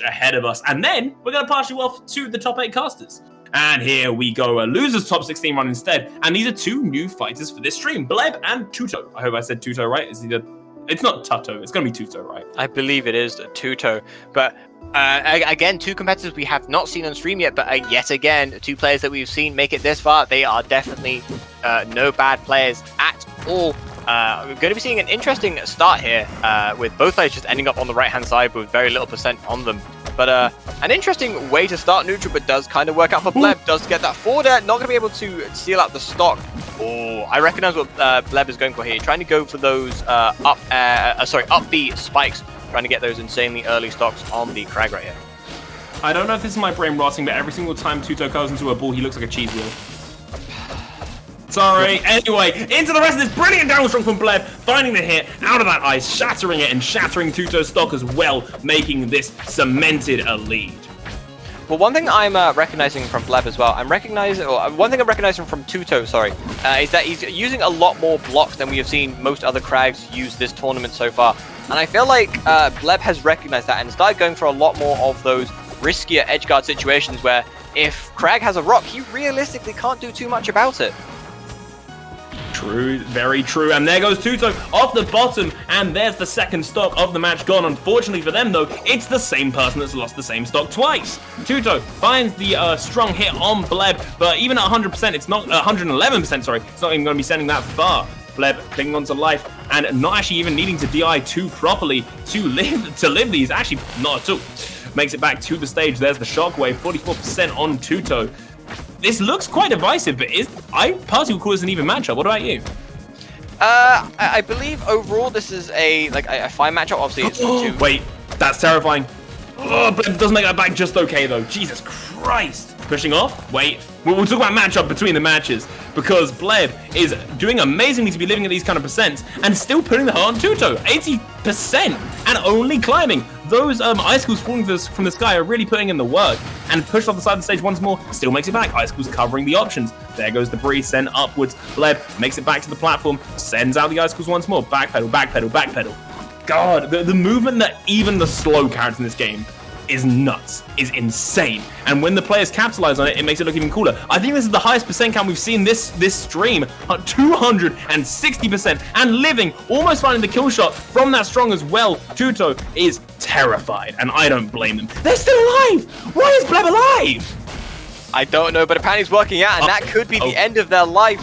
ahead of us. And then we're going to pass you off to the top 8 casters. And here we go, a losers top 16 run instead. And these are 2 new fighters for this stream, Bleb and Tuto. I hope I said Tuto right. It's not Tuto, it's going to be Tuto, right? I believe it is Tuto. But again, 2 competitors we have not seen on stream yet, but yet again, 2 players that we've seen make it this far. They are definitely no bad players at all. We're going to be seeing an interesting start here with both players just ending up on the right-hand side with very little % on them. But an interesting way to start neutral, but does kind of work out for Bleb. Does get that forward air, not going to be able to seal out the stock. Oh, I recognize what Bleb is going for here. Trying to go for those up B spikes, trying to get those insanely early stocks on the Crag right here. I don't know if this is my brain rotting, but every single time Tuto goes into a ball, he looks like a cheese wheel. Sorry. Anyway, into the rest of this brilliant down strong from Bleb, finding the hit out of that ice, shattering it, and shattering Tuto's stock as well, making this cemented a lead. Well, one thing I'm recognizing from Bleb as well, one thing I'm recognizing from Tuto, sorry, is that he's using a lot more blocks than we have seen most other Crags use this tournament so far. And I feel like Bleb has recognized that and started going for a lot more of those riskier edgeguard situations where if Crag has a rock, he realistically can't do too much about it. True, very true. And there goes Tuto off the bottom, and there's the second stock of the match gone. Unfortunately for them, though, it's the same person that's lost the same stock twice. Tuto finds the strong hit on Bleb, but even at 100%, it's not 111%. Sorry, it's not even going to be sending that far. Bleb clinging on to life and not actually even needing to DI too properly to live these. Actually, not at all. Makes it back to the stage. There's the shockwave, 44% on Tuto. This looks quite divisive, but I personally would call this an even matchup. What about you? I believe overall this is a fine matchup. Obviously, it's 2. Wait, that's terrifying. Oh, Bleb does make that back just okay, though. Jesus Christ. Pushing off? Wait. We'll talk about matchup between the matches, because Bleb is doing amazingly to be living at these kind of percents and still putting the heart on Tuto. 80% and only climbing. Those icicles falling from the sky are really putting in the work, and pushed off the side of the stage once more, still makes it back. Icicles covering the options. There goes the breeze, sent upwards. Bleb makes it back to the platform, sends out the icicles once more. Backpedal, backpedal, backpedal. God, the movement that even the slow characters in this game is nuts, is insane. And when the players capitalize on it, it makes it look even cooler. I think this is the highest percent count we've seen this stream, 260%, and living, almost finding the kill shot from that strong as well. Tuto is terrified, and I don't blame them. They're still alive! Why is Bleb alive? I don't know, but apparently it's working out, and that could be the end of their life.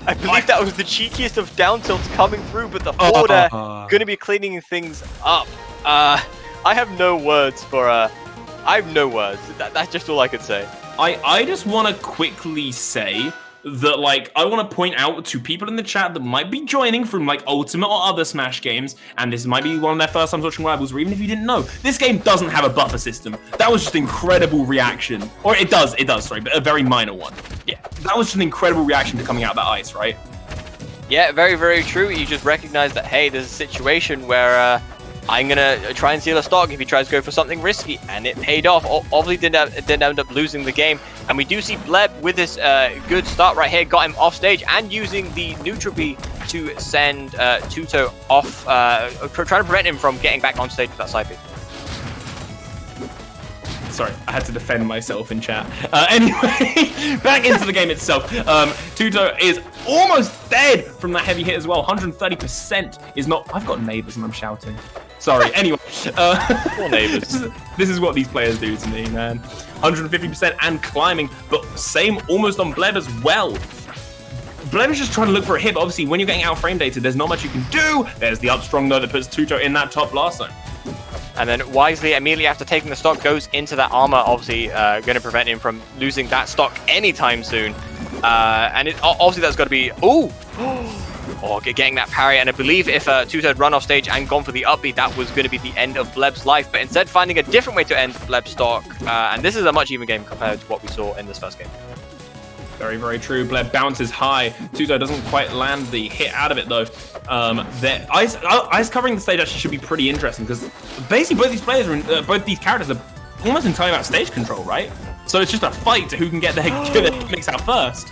I believe that was the cheekiest of down tilts coming through, but the forward air going to be cleaning things up. I have no words for I have no words. That's just all I could say. I just want to quickly say that, like, I want to point out to people in the chat that might be joining from, like, Ultimate or other Smash games, and this might be one of their first times watching Rivals, or even if you didn't know, this game doesn't have a buffer system. That was just incredible reaction. Or it does, sorry, but a very minor one. Yeah, that was just an incredible reaction to coming out of that ice, right? Yeah, very, very true. You just recognize that, hey, there's a situation where I'm going to try and steal a stock if he tries to go for something risky, and it paid off. Obviously didn't end up losing the game, and we do see Bleb with this good start right here, got him off stage, and using the neutral B to send Tuto off, trying to prevent him from getting back on stage with that side B. Sorry, I had to defend myself in chat. Anyway, back into the game itself. Tuto is almost dead from that heavy hit as well. 130% is not... I've got neighbors and I'm shouting. Sorry. Anyway. Poor neighbors. This is what these players do to me, man. 150% and climbing, but same almost on Bleb as well. Bleb is just trying to look for a hit, but obviously when you're getting out frame data, there's not much you can do. There's the up strong though that puts Tuto in that top blast zone. And then wisely, immediately after taking the stock, goes into that armor, obviously going to prevent him from losing that stock anytime soon. And obviously that's got to be... getting that parry. And I believe if Tuto had run off stage and gone for the upbeat, that was going to be the end of Bleb's life. But instead finding a different way to end Bleb's stock. And this is a much even game compared to what we saw in this first game. Very, very true. Bleb bounces high. Tuto doesn't quite land the hit out of it, though. Ice covering the stage actually should be pretty interesting, because basically both these characters are almost entirely about stage control, right? So it's just a fight to who can get their gimmicks out first.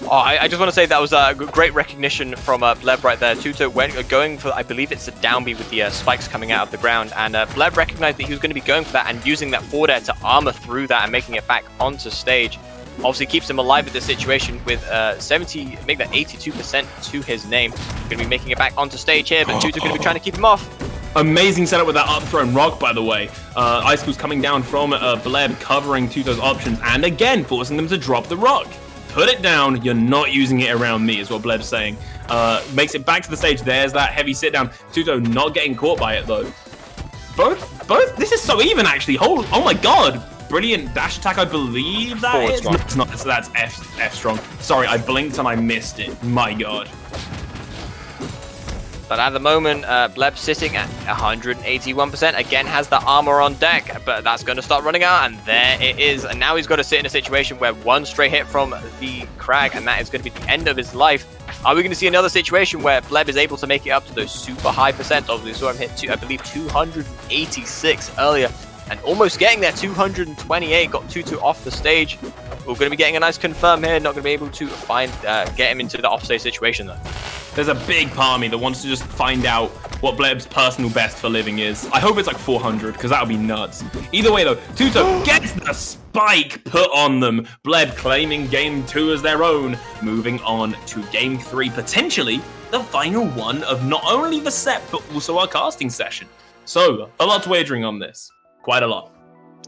Oh, I just want to say that was a great recognition from Bleb right there. Tuto going for, I believe it's a down B with the spikes coming out of the ground, and Bleb recognized that he was going to be going for that and using that forward air to armor through that and making it back onto stage. Obviously keeps him alive at this situation with make that 82% to his name. Going to be making it back onto stage here, but Tuto going to be trying to keep him off. Amazing setup with that up thrown rock, by the way. Icicle's coming down from Bleb, covering Tuto's options, and again, forcing them to drop the rock. Put it down, you're not using it around me, is what Bleb's saying. Makes it back to the stage, there's that heavy sit down. Tuto not getting caught by it, though. Both, this is so even, actually. Oh my god. Brilliant dash attack, I believe that is. No, it's not, so that's F strong. Sorry, I blinked and I missed it. My god. But at the moment, Bleb sitting at 181%. Again, has the armor on deck, but that's going to start running out, and there it is. And now he's got to sit in a situation where one stray hit from the Crag, and that is going to be the end of his life. Are we going to see another situation where Bleb is able to make it up to those super high percent? Obviously, we saw him hit, I believe, 286 earlier, and almost getting there, 228, got Tuto off the stage. We're going to be getting a nice confirm here, not going to be able to get him into the offstage situation, though. There's a big part of me that wants to just find out what Bleb's personal best for living is. I hope it's like 400, because that would be nuts. Either way, though, Tuto gets the spike put on them. Bleb claiming game 2 as their own. Moving on to game 3, potentially the final one of not only the set, but also our casting session. So, a lot wagering on this. Quite a lot.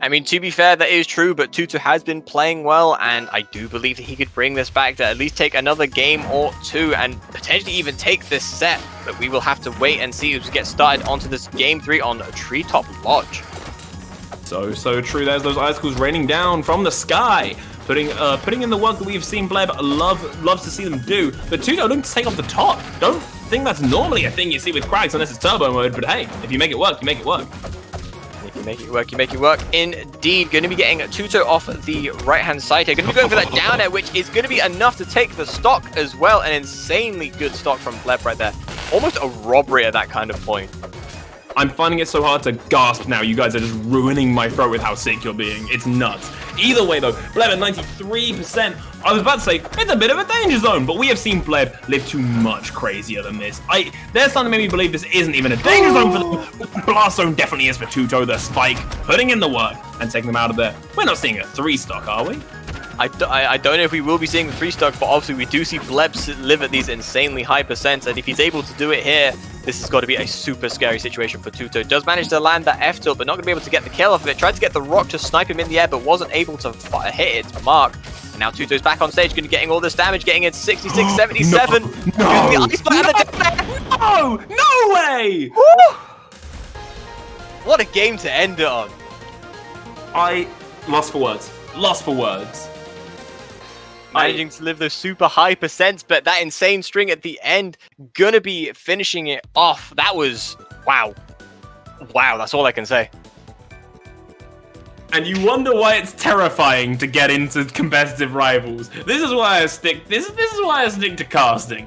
I mean, to be fair, that is true, but Tuto has been playing well, and I do believe that he could bring this back to at least take another game or two, and potentially even take this set. But we will have to wait and see as we get started onto this game 3 on Treetop Lodge. So true. There's those icicles raining down from the sky, putting in the work that we've seen Bleb loves to see them do. But Tuto looking to take off the top. Don't think that's normally a thing you see with Crags unless it's turbo mode, but hey, if you make it work, you make it work. You make it work, you make it work. Indeed, going to be getting Tuto off the right-hand side here. Going to be going for that down air, which is going to be enough to take the stock as well. An insanely good stock from Bleb right there. Almost a robbery at that kind of point. I'm finding it so hard to gasp now. You guys are just ruining my throat with how sick you're being. It's nuts. Either way, though, Bleb at 93%. I was about to say, it's a bit of a danger zone, but we have seen Bleb live too much crazier than this. There's something that made me believe this isn't even a danger zone for them. Blast zone definitely is for Tuto. The spike, putting in the work, and taking them out of there. We're not seeing a 3-stock, are we? I don't know if we will be seeing the 3-stock, but obviously we do see Bleb live at these insanely high percents, and if he's able to do it here, this has got to be a super scary situation for Tuto. Does manage to land that F-tilt, but not going to be able to get the kill off of it. Tried to get the rock to snipe him in the air, but wasn't able to hit its mark. And now Tuto's back on stage, going to be getting all this damage, getting it 66, 77. No way! Woo! What a game to end it on. I lost for words. Managing to live those super high percents, but that insane string at the end, gonna be finishing it off. That was, wow. Wow, that's all I can say. And you wonder why it's terrifying to get into competitive rivals. This is why I stick. This is why I stick to casting.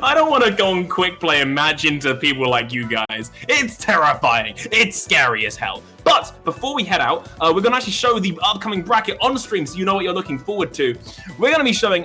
I don't want to go on quick play and match into people like you guys. It's terrifying. It's scary as hell. But before we head out, we're gonna actually show the upcoming bracket on stream, so you know what you're looking forward to. We're gonna be showing